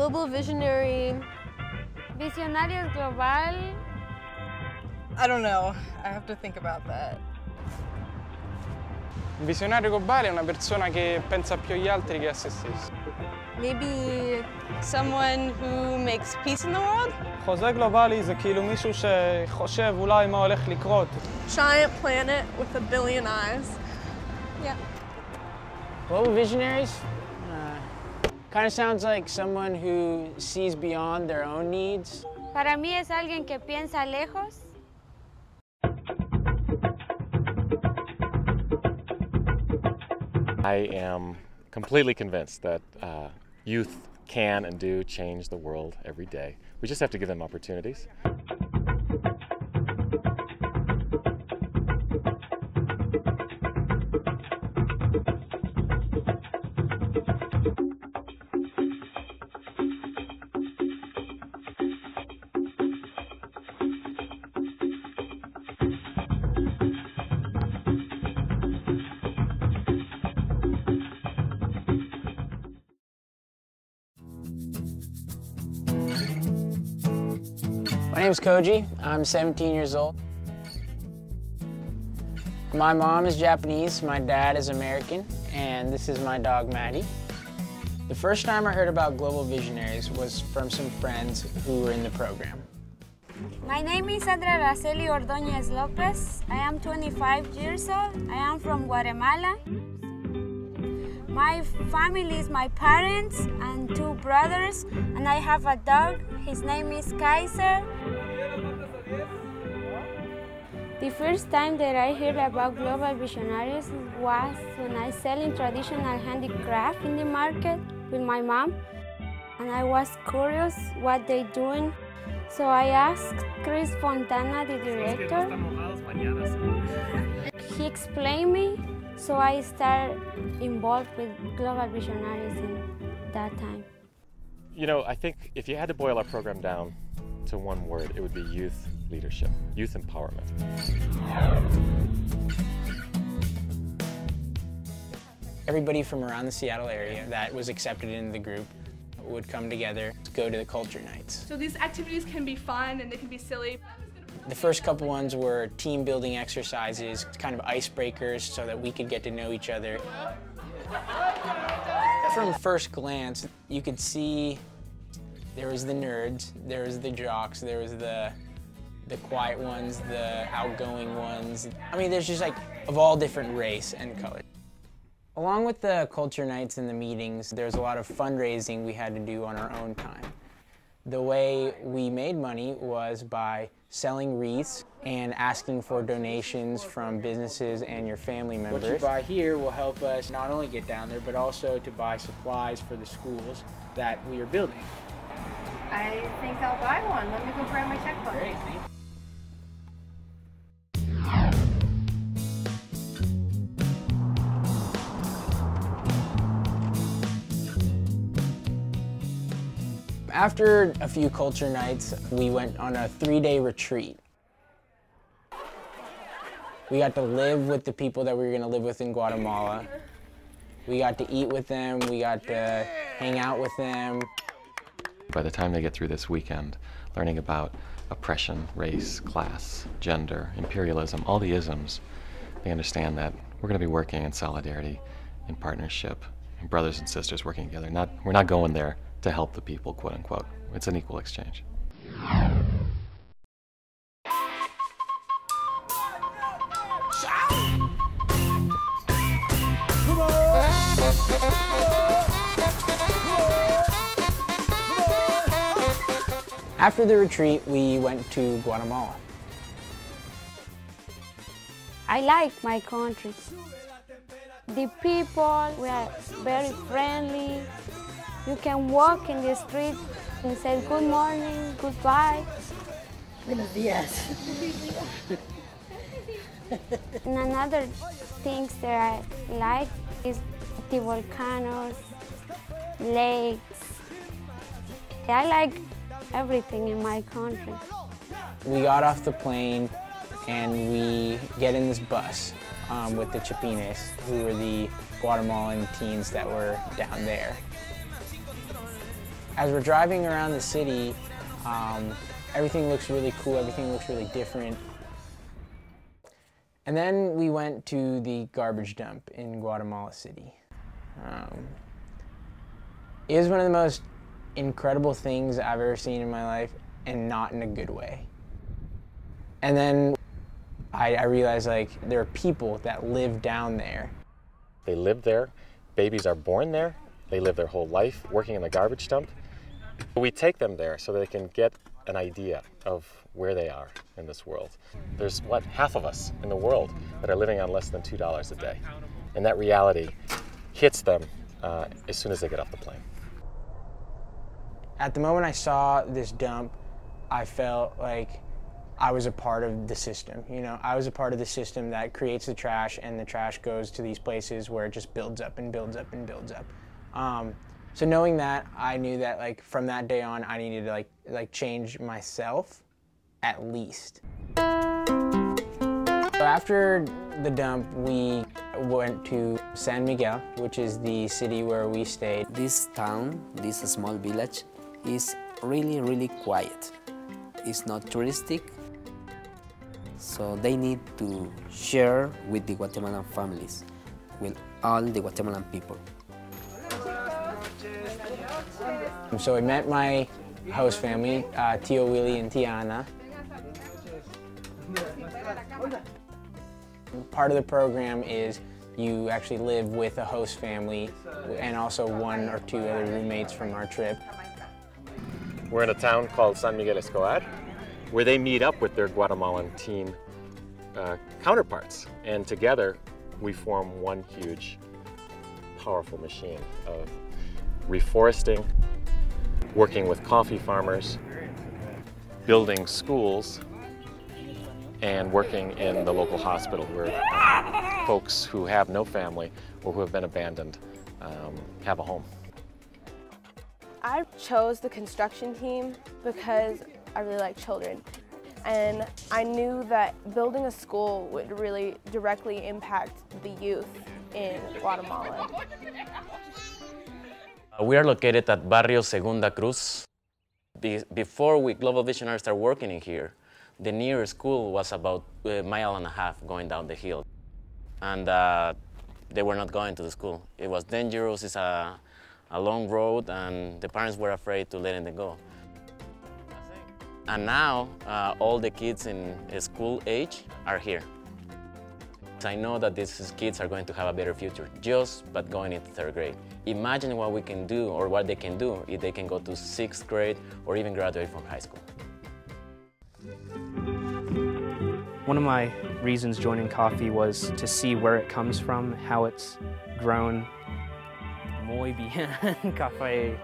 Global Visionary. Visionarios Global. I don't know. I have to think about that. Un visionario globale è una persona che pensa più agli altri che a se stesso. Maybe someone who makes peace in the world? חוזה גלובלי זה כאילו מישהו שחושב אולי מה הולך לקרות. Giant planet with a billion eyes. Yeah. Global Visionaries? Kind of sounds like someone who sees beyond their own needs. Para mí es alguien que piensa lejos. I am completely convinced that youth can and do change the world every day. We just have to give them opportunities. My name's Koji. I'm 17 years old. My mom is Japanese, my dad is American, and this is my dog, Maddie. The first time I heard about Global Visionaries was from some friends who were in the program. My name is Sandra Araceli Ordóñez Lopez. I am 25 years old. I am from Guatemala. My family is my parents and 2 brothers, and I have a dog. His name is Kaiser. The first time that I heard about Global Visionaries was when I selling traditional handicraft in the market with my mom, and I was curious what they doing. So I asked Chris Fontana, the director. He explained me, so I started involved with Global Visionaries in that time. You know, I think if you had to boil our program down to one word, it would be youth leadership, youth empowerment. Everybody from around the Seattle area that was accepted into the group would come together to go to the culture nights. So these activities can be fun and they can be silly. The first couple ones were team building exercises, kind of icebreakers so that we could get to know each other. From first glance, you could see there was the nerds, there was the jocks, there was the quiet ones, the outgoing ones. I mean, there's just like of all different race and color. Along with the culture nights and the meetings, there's a lot of fundraising we had to do on our own time. The way we made money was by selling wreaths and asking for donations from businesses and your family members. What you buy here will help us not only get down there, but also to buy supplies for the schools that we are building. I think I'll buy one. Let me go grab my checkbook. Great, thank you. After a few culture nights, we went on a 3-day retreat. We got to live with the people that we were going to live with in Guatemala. We got to eat with them, we got to hang out with them. By the time they get through this weekend, learning about oppression, race, class, gender, imperialism, all the isms, they understand that we're going to be working in solidarity, in partnership, brothers and sisters working together. We're not going there to help the people, quote unquote. It's an equal exchange. After the retreat, we went to Guatemala. I like my country. The people were very friendly. You can walk in the street and say good morning, goodbye. Buenos días. And another things that I like is the volcanoes, lakes. I like everything in my country. We got off the plane and we get in this bus with the Chapines, who were the Guatemalan teens that were down there. As we're driving around the city, everything looks really cool, everything looks really different. And then we went to the garbage dump in Guatemala City. It was one of the most incredible things I've ever seen in my life, and not in a good way. And then I realized, like, there are people that live down there. They live there, babies are born there, they live their whole life working in the garbage dump. We take them there so they can get an idea of where they are in this world. There's, what, half of us in the world that are living on less than $2 a day. And that reality hits them as soon as they get off the plane. At the moment I saw this dump, I felt like I was a part of the system. You know, I was a part of the system that creates the trash, and the trash goes to these places where it just builds up and builds up and builds up. So knowing that, I knew that, like, from that day on, I needed to like change myself, at least. So after the dump, we went to San Miguel, which is the city where we stayed. This town, this small village, is really, really quiet. It's not touristic, so they need to share with the Guatemalan families, with all the Guatemalan people. So I met my host family, Tio Willie and Tia Ana. Part of the program is you actually live with a host family and also 1 or 2 other roommates from our trip. We're in a town called San Miguel Escobar, where they meet up with their Guatemalan teen counterparts. And together, we form one huge, powerful machine of reforesting, working with coffee farmers, building schools, and working in the local hospital where folks who have no family or who have been abandoned have a home. I chose the construction team because I really like children, and I knew that building a school would really directly impact the youth in Guatemala. We are located at Barrio Segunda Cruz. Before Global Visionaries started working in here, the nearest school was about a mile and a half going down the hill. And they were not going to the school. It was dangerous, it's a long road, and the parents were afraid to letting them go. And now, all the kids in school age are here. I know that these kids are going to have a better future just by going into 3rd grade. Imagine what we can do, or what they can do, if they can go to 6th grade or even graduate from high school. One of my reasons joining coffee was to see where it comes from, how it's grown. Muy bien, café.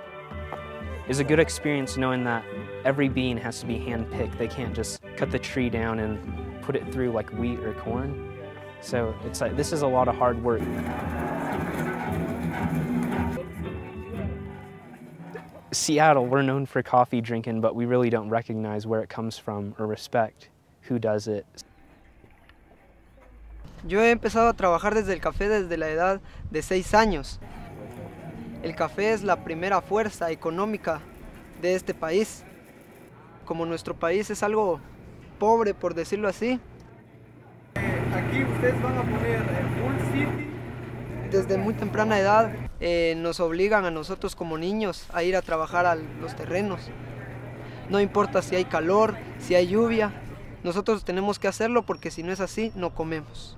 It's a good experience knowing that every bean has to be hand-picked. They can't just cut the tree down and put it through like wheat or corn. So it's like, this is a lot of hard work. Seattle, we're known for coffee drinking, but we really don't recognize where it comes from or respect who does it. Yo he empezado a trabajar desde el café desde la edad de 6 años. El café es la primera fuerza económica de este país. Como nuestro país es algo pobre, por decirlo así. Aquí ustedes van a poner Full City. Desde muy temprana edad nos obligan a nosotros como niños a ir a trabajar a los terrenos. No importa si hay calor, si hay lluvia, nosotros tenemos que hacerlo porque si no es así, no comemos.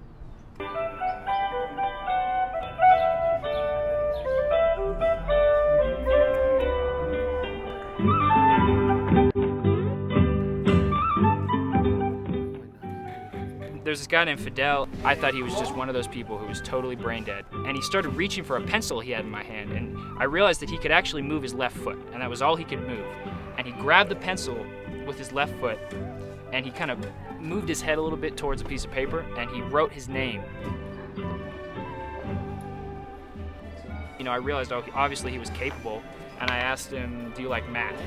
There's this guy named Fidel. I thought he was just one of those people who was totally brain dead. And he started reaching for a pencil he had in my hand, and I realized that he could actually move his left foot, and that was all he could move. And he grabbed the pencil with his left foot, and he kind of moved his head a little bit towards a piece of paper, and he wrote his name. You know, I realized obviously he was capable, and I asked him, "Do you like math?"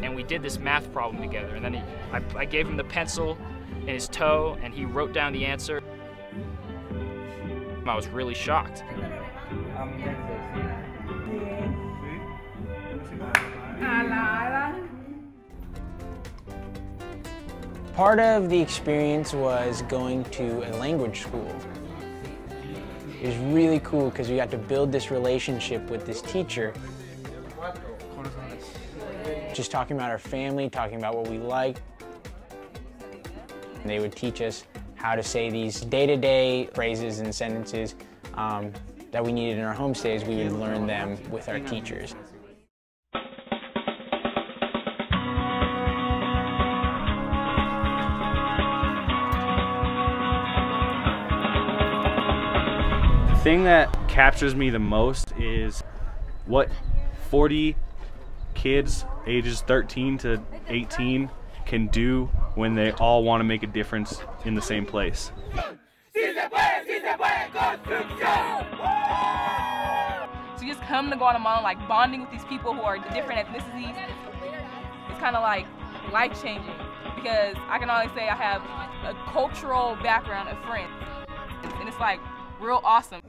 And we did this math problem together, and then I gave him the pencil in his toe, and he wrote down the answer. I was really shocked. Part of the experience was going to a language school. It was really cool because we got to build this relationship with this teacher. Just talking about our family, talking about what we like. They would teach us how to say these day-to-day phrases and sentences that we needed in our homestays. We would learn them with our teachers. The thing that captures me the most is what 40 kids ages 13 to 18 can do when they all want to make a difference in the same place. So just come to Guatemala, like bonding with these people who are different ethnicities, it's kind of like life-changing, because I can only say I have a cultural background of friends, and it's like real awesome.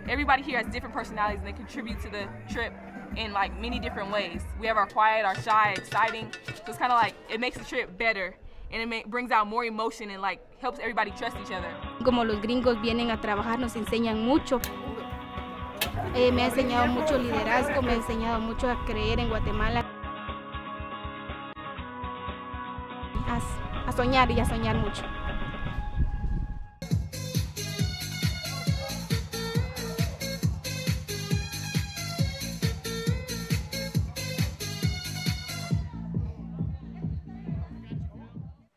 Everybody here has different personalities, and they contribute to the trip in like many different ways. We have our quiet, our shy, exciting, so it's kind of like it makes the trip better, and it brings out more emotion and like helps everybody trust each other. Como los gringos vienen a trabajar, nos enseñan mucho. Me ha enseñado mucho liderazgo, me ha enseñado mucho a creer en Guatemala. A soñar y a soñar mucho.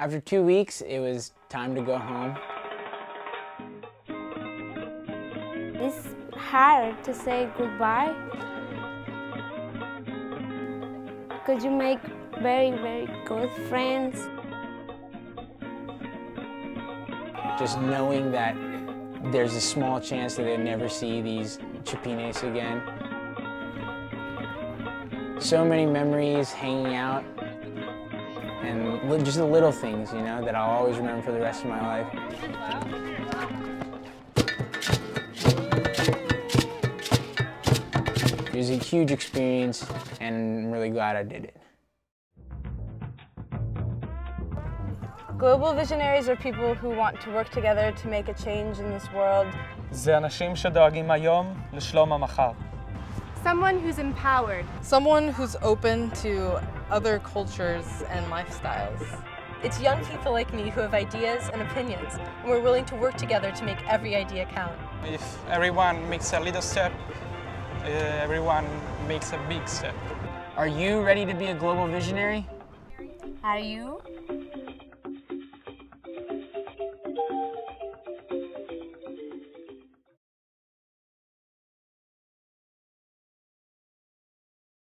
After 2 weeks, it was time to go home. It's hard to say goodbye because you make very, very good friends. Just knowing that there's a small chance that they'll never see these chapines again. So many memories hanging out, and just the little things, you know, that I'll always remember for the rest of my life. It was a huge experience, and I'm really glad I did it. Global Visionaries are people who want to work together to make a change in this world. זה אנשים שדואגים היום לשלום המחר. Someone who's empowered. Someone who's open to other cultures and lifestyles. It's young people like me who have ideas and opinions, and we're willing to work together to make every idea count. If everyone makes a little step, everyone makes a big step. Are you ready to be a global visionary? Are you?